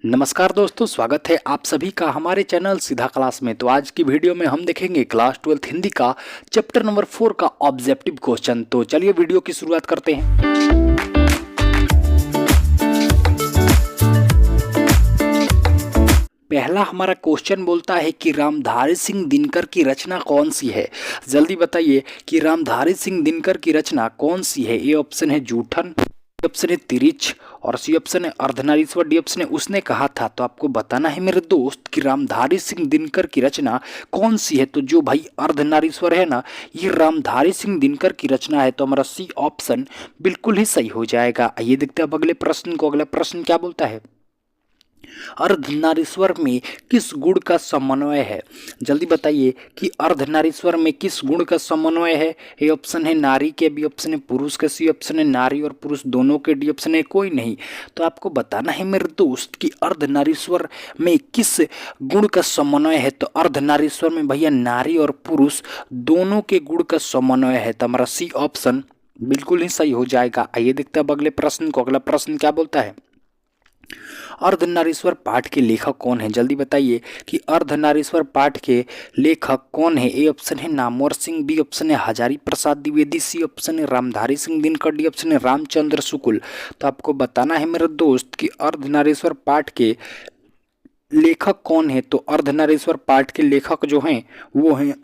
नमस्कार दोस्तों, स्वागत है आप सभी का हमारे चैनल सीधा क्लास में। तो आज की वीडियो में हम देखेंगे क्लास 12 हिंदी का चैप्टर नंबर 4 का ऑब्जेक्टिव क्वेश्चन। तो चलिए वीडियो की शुरुआत करते हैं। पहला हमारा क्वेश्चन बोलता है कि रामधारी सिंह दिनकर की रचना कौन सी है। जल्दी बताइए कि रामधारी सिंह दिनकर की रचना कौन सी है। ए ऑप्शन है जूठन, ऑप्शन है तिरिच और सी ऑप्शन है अर्धनारीश्वर, डी ऑप्शन है उसने कहा था। तो आपको बताना है मेरे दोस्त कि रामधारी सिंह दिनकर की रचना कौन सी है। तो जो भाई अर्धनारीश्वर है ना, ये रामधारी सिंह दिनकर की रचना है। तो हमारा सी ऑप्शन बिल्कुल ही सही हो जाएगा। आइए देखते हैं अब अगले प्रश्न को। अगला प्रश्न क्या बोलता है, अर्धनारीश्वर में किस गुण का समन्वय है। जल्दी बताइए कि अर्धनारीश्वर में किस गुण का समन्वय है। ए ऑप्शन है नारी के, बी ऑप्शन है पुरुष के, सी ऑप्शन है नारी और पुरुष दोनों के, डी ऑप्शन है कोई नहीं। तो आपको बताना है मेरे दोस्त कि अर्धनारीश्वर में किस गुण का समन्वय है। तो अर्धनारीश्वर में भैया नारी और पुरुष दोनों के गुण का समन्वय है। तो हमारा सी ऑप्शन बिल्कुल ही सही हो जाएगा। आइए देखते हैं अब अगले प्रश्न को। अगला प्रश्न क्या बोलता है, अर्धनारीश्वर पाठ के लेखक कौन है। जल्दी बताइए कि अर्धनारीश्वर पाठ के लेखक कौन है। ए ऑप्शन है नामवर सिंह, बी ऑप्शन है हजारी प्रसाद द्विवेदी, सी ऑप्शन है रामधारी सिंह दिनकर, डी ऑप्शन है रामचंद्र शुक्ल। तो आपको बताना है मेरे दोस्त कि अर्धनारीश्वर पाठ के लेखक कौन है। तो अर्धनारीश्वर पाठ के लेखक जो हैं वो हैं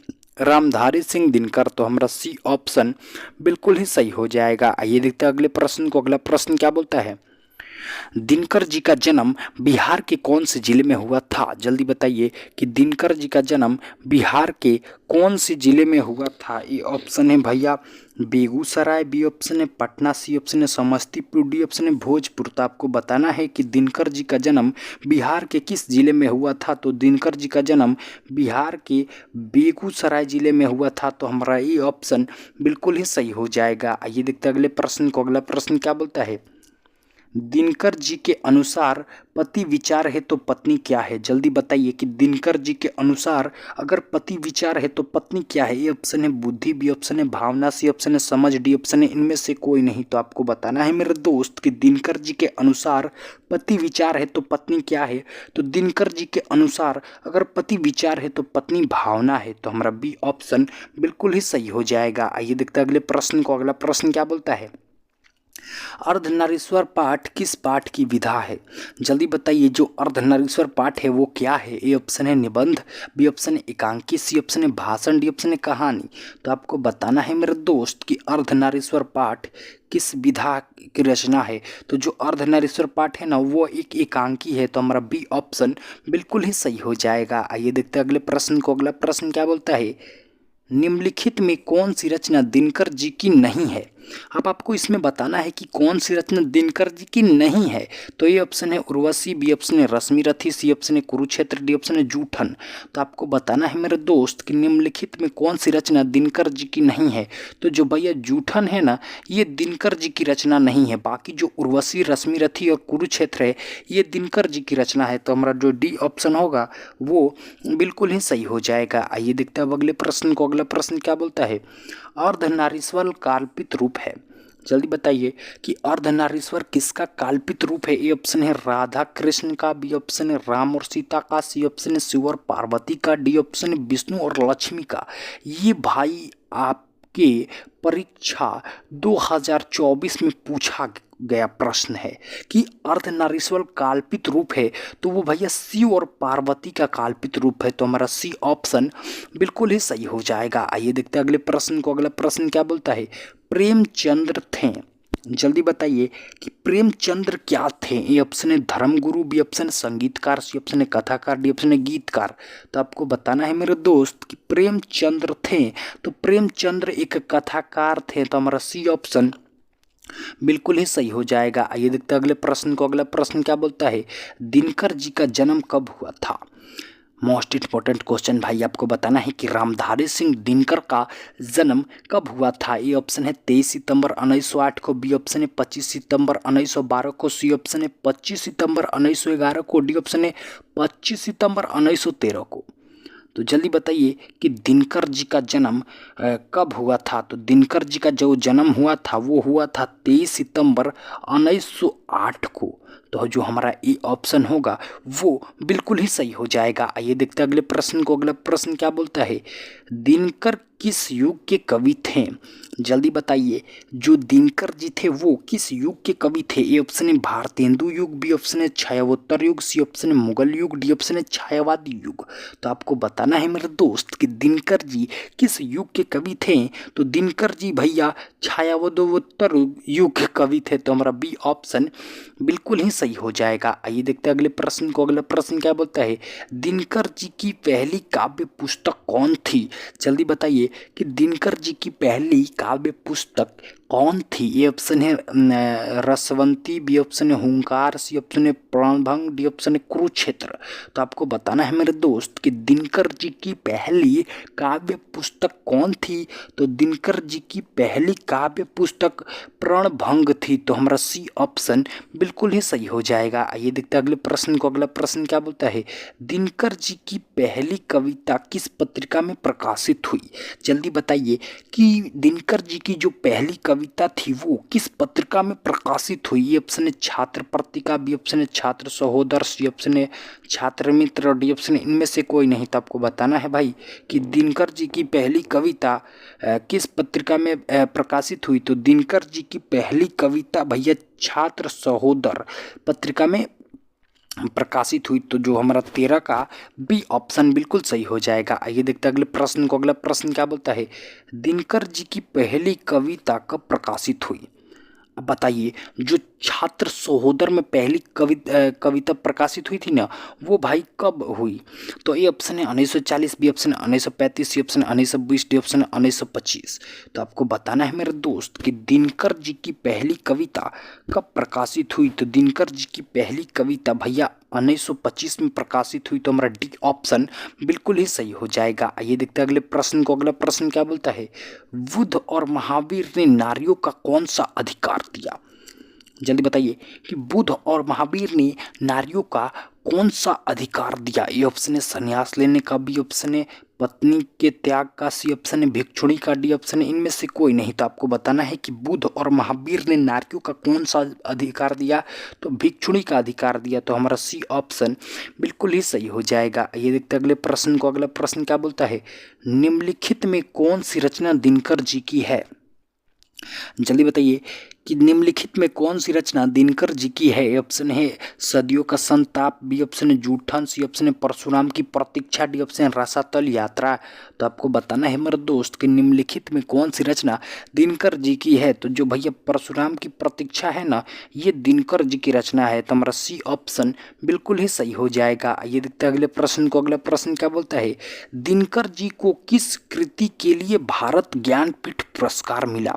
रामधारी सिंह दिनकर। तो हमारा सी ऑप्शन बिल्कुल ही सही हो जाएगा। आइए देखते हैं अगले प्रश्न को। अगला प्रश्न क्या बोलता है, दिनकर जी का जन्म बिहार के कौन से जिले में हुआ था। जल्दी बताइए कि दिनकर जी का जन्म बिहार के कौन से जिले में हुआ था। ये ऑप्शन है भैया बेगूसराय, बी ऑप्शन है पटना, सी ऑप्शन है समस्तीपुर, डी ऑप्शन है भोजपुर। तो आपको बताना है कि दिनकर जी का जन्म बिहार के किस जिले में हुआ था। तो दिनकर जी का जन्म बिहार के बेगूसराय जिले में हुआ था। तो हमारा ये ऑप्शन बिल्कुल ही सही हो जाएगा। आइए देखते हैं अगले प्रश्न को। अगला प्रश्न क्या बोलता है, दिनकर जी के अनुसार पति विचार है तो पत्नी क्या है। जल्दी बताइए कि दिनकर जी के अनुसार अगर पति विचार है तो पत्नी क्या है। ए ऑप्शन है बुद्धि, बी ऑप्शन है भावना, सी ऑप्शन है समझ, डी ऑप्शन है इनमें से कोई नहीं। तो आपको बताना है मेरे दोस्त कि दिनकर जी के अनुसार पति विचार है तो पत्नी क्या है। तो दिनकर जी के अनुसार अगर पति विचार है तो पत्नी भावना है। तो हमारा बी ऑप्शन बिल्कुल ही सही हो जाएगा। आइए देखते हैं अगले प्रश्न को। अगला प्रश्न क्या बोलता है, अर्धनारीश्वर पाठ किस पाठ की विधा है। जल्दी बताइए जो अर्धनारीश्वर पाठ है वो क्या है। ए ऑप्शन है निबंध, बी ऑप्शन है एकांकी, सी ऑप्शन है भाषण, डी ऑप्शन है कहानी। तो आपको बताना है मेरे दोस्त कि अर्धनारीश्वर पाठ किस विधा की रचना है। तो जो अर्धनारीश्वर पाठ है ना वो एक एकांकी है। तो हमारा बी ऑप्शन बिल्कुल ही सही हो जाएगा। आइए देखते हैं अगले प्रश्न को। अगला प्रश्न क्या बोलता है, निम्नलिखित में कौन सी रचना दिनकर जी की नहीं है। अब आपको इसमें बताना है कि कौन सी रचना दिनकर जी की नहीं है। तो ये ऑप्शन है उर्वशी, बी ऑप्शन है रश्मिरथी, सी ऑप्शन है कुरुक्षेत्र, डी ऑप्शन है जूठन। तो आपको बताना है मेरे दोस्त कि निम्नलिखित में कौन सी रचना दिनकर जी की नहीं है। तो जो भैया जूठन है ना, ये दिनकर जी की रचना नहीं है। बाकी जो उर्वशी, रश्मिरथी और कुरुक्षेत्र है ये दिनकर जी की रचना है। तो हमारा जो डी ऑप्शन होगा वो बिल्कुल ही सही हो जाएगा। आइए देखते हैं अब अगले प्रश्न को। अगला प्रश्न क्या बोलता है, अर्धनारीश्वर काल्पित रूप है। जल्दी बताइए कि अर्धनारीश्वर किसका काल्पित रूप है। ए ऑप्शन है राधा कृष्ण का, बी ऑप्शन है राम और सीता का, सी ऑप्शन है शिव और पार्वती का, डी ऑप्शन है विष्णु और लक्ष्मी का। ये भाई आपके परीक्षा 2024 में पूछा गया प्रश्न है कि अर्धनारीश्वर काल्पित रूप है। तो वो भैया शिव और पार्वती का काल्पित रूप है। तो हमारा सी ऑप्शन बिल्कुल ही सही हो जाएगा। आइए देखते हैं अगले प्रश्न को। अगला प्रश्न क्या बोलता है, प्रेमचंद्र थे। जल्दी बताइए कि प्रेमचंद्र क्या थे। ए ऑप्शन है धर्मगुरु, बी ऑप्शन है संगीतकार, सी ऑप्शन है कथाकार, डी ऑप्शन है गीतकार। तो आपको बताना है मेरे दोस्त कि प्रेमचंद्र थे। तो प्रेमचंद्र एक कथाकार थे। तो हमारा सी ऑप्शन बिल्कुल ही सही हो जाएगा। आइए देखते हैं अगले प्रश्न को। अगला प्रश्न क्या बोलता है, दिनकर जी का जन्म कब हुआ था। मोस्ट इंपॉर्टेंट क्वेश्चन भाई, आपको बताना है कि रामधारी सिंह दिनकर का जन्म कब हुआ था। ए ऑप्शन है 23 सितंबर 1908 को, बी ऑप्शन है 25 सितंबर 1912 को, सी ऑप्शन है 25 सितंबर 1911 को, डी ऑप्शन है 25 सितंबर 1913 को। तो जल्दी बताइए कि दिनकर जी का जन्म कब हुआ था। तो दिनकर जी का जो जन्म हुआ था वो हुआ था 23 सितंबर 1908 को। तो जो हमारा ए ऑप्शन होगा वो बिल्कुल ही सही हो जाएगा। आइए देखते हैं अगले प्रश्न को। अगला प्रश्न क्या बोलता है, दिनकर किस युग के कवि थे। जल्दी बताइए, जो दिनकर जी थे वो किस युग के कवि थे। ए ऑप्शन है भारतेंदु युग, बी ऑप्शन है छायावोत्तर युग, सी ऑप्शन है मुगल युग, डी ऑप्शन है छायावादी युग। तो आपको बताना है मेरे दोस्त कि दिनकर जी किस युग के कवि थे। तो दिनकर जी भैया छायावोत्तर युग के कवि थे। तो हमारा बी ऑप्शन बिल्कुल ही सही हो जाएगा। आइए देखते हैं अगले प्रश्न को। अगला प्रश्न क्या बोलता है, दिनकर जी की पहली काव्य पुस्तक कौन थी। जल्दी बताइए कि दिनकर जी की पहली काव्य पुस्तक कौन थी। ए ऑप्शन है रसवंती, बी ऑप्शन है हुंकार, सी ऑप्शन है प्राणभंग, डी ऑप्शन है कुरुक्षेत्र। तो आपको बताना है मेरे दोस्त कि दिनकर जी की पहली काव्य पुस्तक कौन थी। तो दिनकर जी की पहली काव्य पुस्तक प्राणभंग थी। तो हमारा सी ऑप्शन बिल्कुल ही सही हो जाएगा। आइए देखते हैं अगले प्रश्न को। अगला प्रश्न क्या बोलता है, दिनकर जी की पहली कविता किस पत्रिका में प्रकाशित हुई। जल्दी बताइए कि दिनकर जी की जो पहली कविता थी वो किस पत्रिका में प्रकाशित हुई। ये ऑप्शन है छात्र पत्रिका, बी ऑप्शन है छात्र सहोदर, सी ऑप्शन है छात्र मित्र और डी ऑप्शन है इनमें से कोई नहीं। तो आपको बताना है भाई कि दिनकर जी की पहली कविता किस पत्रिका में प्रकाशित हुई। तो दिनकर जी की पहली कविता भैया छात्र सहोदर पत्रिका में प्रकाशित हुई। तो जो हमारा 13 का बी ऑप्शन बिल्कुल सही हो जाएगा। आइए देखते हैं अगले प्रश्न को। अगला प्रश्न क्या बोलता है, दिनकर जी की पहली कविता कब प्रकाशित हुई। अब बताइए, जो छात्र सहोदर में पहली कविता प्रकाशित हुई थी ना वो भाई कब हुई। तो ए ऑप्शन है 1940, बी ऑप्शन है 1935, सी ऑप्शन है 1920, डी ऑप्शन है 1925। तो आपको बताना है मेरे दोस्त कि दिनकर जी की पहली कविता कब प्रकाशित हुई। तो दिनकर जी की पहली कविता भैया 1925 में प्रकाशित हुई। तो हमारा डी ऑप्शन बिल्कुल ही सही हो जाएगा। आइए देखते हैं अगले प्रश्न को। अगला प्रश्न क्या बोलता है, बुद्ध और महावीर ने नारियों का कौन सा अधिकार दिया। जल्दी बताइए कि बुद्ध और महावीर ने नारियों का कौन सा अधिकार दिया। ए ऑप्शन है संन्यास लेने का, बी ऑप्शन है पत्नी के त्याग का, सी ऑप्शन है भिक्षुणी का, डी ऑप्शन है इनमें से कोई नहीं। तो आपको बताना है कि बुद्ध और महावीर ने नारियों का कौन सा अधिकार दिया। तो भिक्षुणी का अधिकार दिया। तो हमारा सी ऑप्शन बिल्कुल ही सही हो जाएगा। ये देखते अगले प्रश्न को। अगला प्रश्न क्या बोलता है, निम्नलिखित में कौन सी रचना दिनकर जी की है। जल्दी बताइए कि निम्नलिखित में कौन सी रचना दिनकर जी की है। ऑप्शन है सदियों का संताप, बी ऑप्शन है जूठन, सी ऑप्शन है परशुराम की प्रतीक्षा, डी ऑप्शन है रसातल यात्रा। तो आपको बताना है मेरे दोस्त कि निम्नलिखित में कौन सी रचना दिनकर जी की है। तो जो भैया परशुराम की प्रतीक्षा है ना ये दिनकर जी की रचना है। तो हमारा सी ऑप्शन बिल्कुल ही सही हो जाएगा। ये देखते हैं अगले प्रश्न को। अगला प्रश्न क्या बोलता है, दिनकर जी को किस कृति के लिए भारत ज्ञानपीठ पुरस्कार मिला।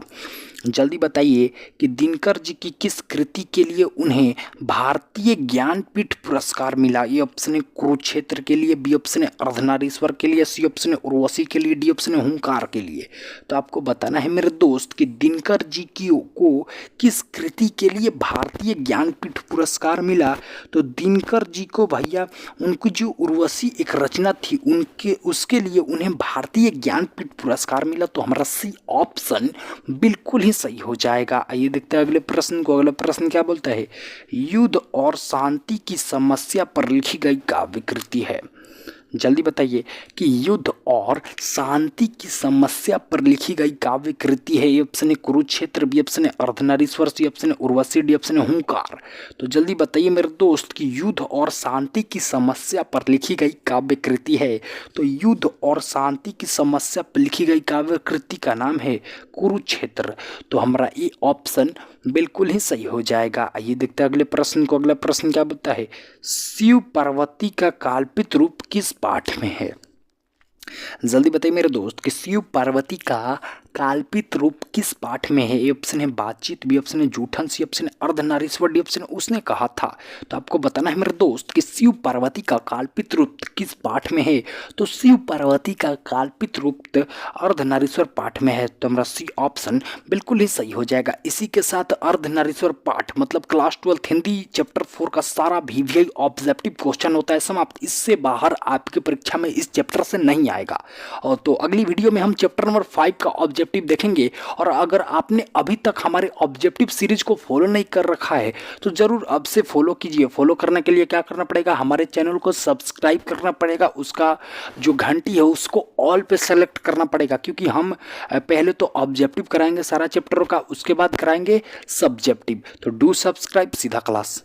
जल्दी बताइए कि दिनकर जी की किस कृति के लिए उन्हें भारतीय ज्ञानपीठ पुरस्कार मिला। ये ऑप्शन है कुरुक्षेत्र के लिए, बी ऑप्शन है अर्धनारीश्वर के लिए, सी ऑप्शन है उर्वशी के लिए, डी ऑप्शन है हुंकार के लिए। तो आपको बताना है मेरे दोस्त कि दिनकर जी की को किस कृति के लिए भारतीय ज्ञानपीठ पुरस्कार मिला। तो दिनकर जी को भैया उनकी जो उर्वशी एक रचना थी उनके उसके लिए उन्हें भारतीय ज्ञानपीठ पुरस्कार मिला। तो हमारा सी ऑप्शन बिल्कुल ही सही हो जाएगा। आइए देखते हैं अगले प्रश्न को। अगला प्रश्न क्या बोलता है, युद्ध और शांति की समस्या पर लिखी गई काव्य कृति है। जल्दी बताइए कि युद्ध और शांति की समस्या पर लिखी गई काव्य कृति है। ए ऑप्शन है कुरुक्षेत्र, बी ऑप्शन है अर्धनारीश्वर, सी ऑप्शन है उर्वशी, डी ऑप्शन है हुंकार। तो जल्दी बताइए मेरे दोस्त कि युद्ध और शांति की समस्या पर लिखी गई काव्य कृति है। तो युद्ध और शांति की समस्या पर लिखी गई काव्य कृति का नाम है कुरुक्षेत्र। तो हमारा ये ऑप्शन बिल्कुल ही सही हो जाएगा। आइए देखते हैं अगले प्रश्न को। अगला प्रश्न क्या बोलता है, शिव पार्वती का काल्पित रूप किस पाठ में है। जल्दी बताइए मेरे दोस्त कि शिव पार्वती का कल्पित रूप किस पाठ में है? ए ऑप्शन है बातचीत, बी ऑप्शन है जूठन, सी ऑप्शन है अर्धनारीश्वर, डी ऑप्शन है उसने कहा था। तो आपको बताना है मेरे दोस्त कि शिव पार्वती का कल्पित रूप किस पाठ में है? तो शिव पार्वती का कल्पित रूप अर्धनारीश्वर पाठ में है। तो हमारा सी ऑप्शन बिल्कुल ही सही हो जाएगा। इसी के साथ अर्धनारीश्वर पाठ मतलब क्लास 12 हिंदी चैप्टर 4 का सारा वीवीआई ऑब्जेक्टिव क्वेश्चन होता है समाप्त। इससे बाहर आपकी परीक्षा में इस चैप्टर से नहीं आएगा। और तो अगली वीडियो में हम चैप्टर नंबर 5 का ऑब्जेक्टिव देखेंगे। और अगर आपने अभी तक हमारे ऑब्जेक्टिव सीरीज को फॉलो नहीं कर रखा है तो जरूर अब से फॉलो कीजिए। फॉलो करने के लिए क्या करना पड़ेगा? हमारे चैनल को सब्सक्राइब करना पड़ेगा, उसका जो घंटी है उसको ऑल पे सेलेक्ट करना पड़ेगा, क्योंकि हम पहले तो ऑब्जेक्टिव कराएंगे सारा चैप्टरों का, उसके बाद कराएंगे सब्जेक्टिव। तो डू सब्सक्राइब, सीधा क्लास।